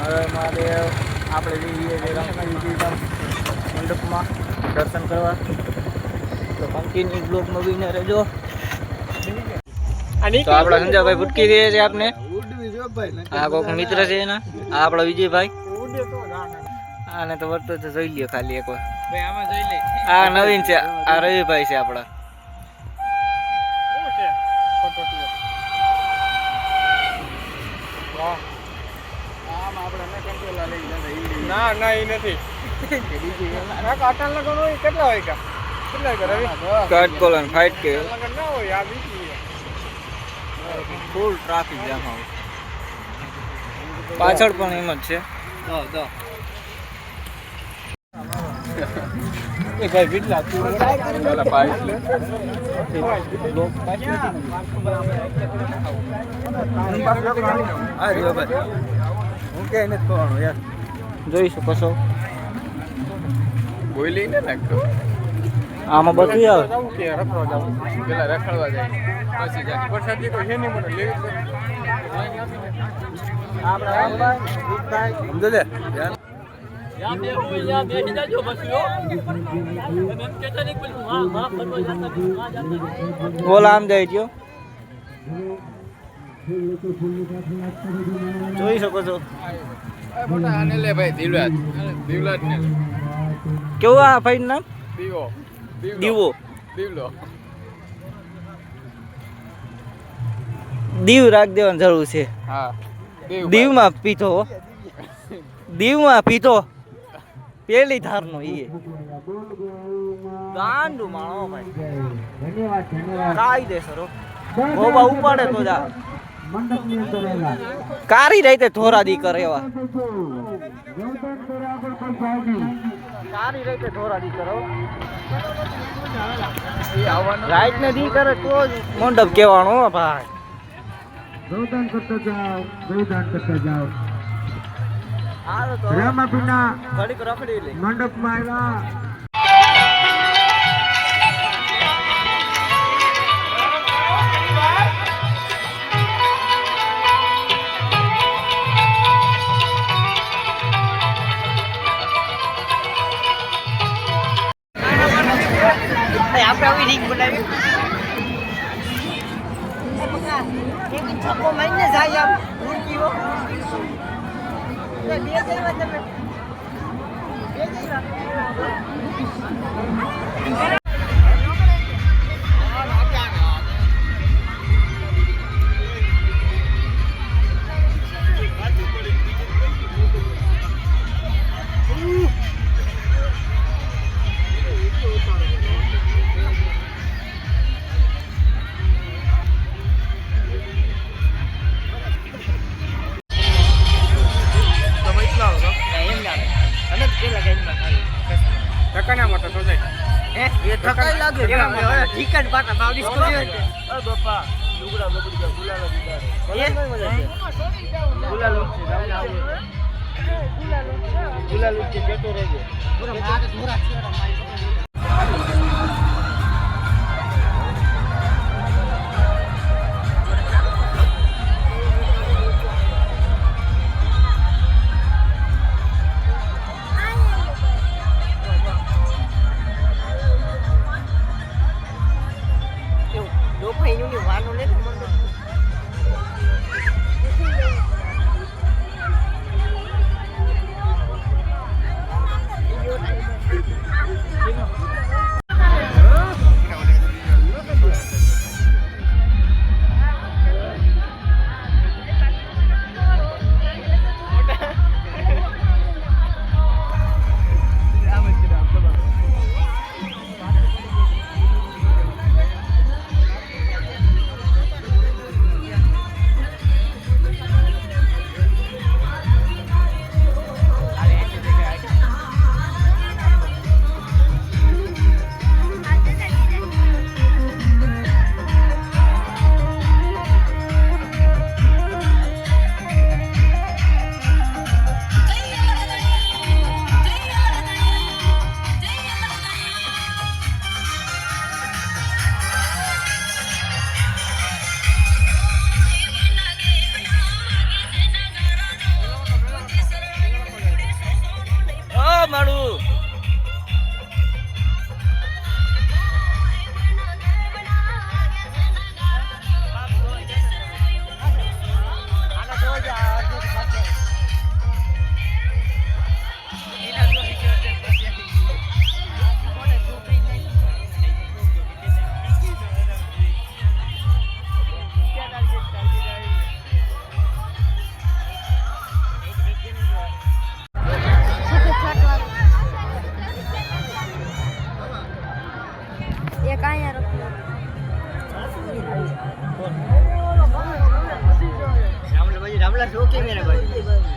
હવે મારે આપણે જઈએ છીએ રંગનાથજી મંડપમાં દર્શન કરવા, તો કન્ટિન્યુ બ્લોગમાં બનીને રહેજો. તો આપણા સંજયભાઈ ભૂટકી દે છે આપને. આ કોઈક મિત્ર છે એના, આ આપણા વિજયભાઈ. આને તો વર્તો તો જોઈ લ્યો ખાલી એક વાર. આ નવીન છે, આ રવિભાઈ છે આપણા. ના ના એ નથી. કાટા લગન હોય કેટલા હોય કા? કેટલા હોય રવિ? કટ કોલન ફાઈટ કે લગન ના હોય આ બીજી. ફૂલ ટ્રાફિક જામ આવે. પાછળ પણ એમ જ છે. એ ભાઈ કેટલા તું પેલા પાઈસ લે. લોક પાછળ આ રહ્યો ભાઈ. હું કે એને કોણ યાર જોઈ શકો છો. બોલી ને નાખતો. આમાં બધું આવે. જાવું કે રખડવા જાવું. પેલા રખડવા જાય. પછી જાય. વરસાદી કોઈ છે નહીં મને લેવી છે. આપણા સમજો લે યા બે હું યા બેસી જાજો બસ્યો એમ કેતા નહીં પેલું હા ફરવા જતા હા જાતા બોલ આમ જાય ગયો. જોઈ શકો છો. મોટા આને લે ભાઈ દિવલાત. દિવલાત ને. કેવું આ ભાઈ નામ? દીવો. દીવો. દીવલો. દીવ રાખ દેવાની જરૂર છે. હા. દીવમાં પીતો હો. દીવમાં પીતો પેલી ધારનો ઈ ગાંડુ માણો ભાઈ. કાયદેસર હો. ગોબા ઉપાડે તો જા કારી રીતે થોરાદી કરે એવા. કારી રીતે થોરાદી કરો રાઈટ ને દી કરે તો જ મંડપ કહેવાનો હો ભાઈ. ગૌદાન કરતા જાઓ, ગૌદાન કરતા જાઓ. હાલો તો રામાપીના ઘડીક રખડી લે. મંડપમાં આવ્યા. આપણે આવી રીંગ બનાવી એક છપ્પો મહિને જાય આમ રૂકીઓ બે જઈવા તમે બે જઈવા ધક્કાના મોટો તો જાય. એ થકાઈ લાગે ટિકટ પાટા ભાવ ડિસ્કો અરે બાપા લુગડા બગડી ગયા. ગુલાલો દીધા ગુલાલો ગુલાલો કે જતો રહેજો. કાંઈ રખડો રામલા શોખીન મેરા ભાઈ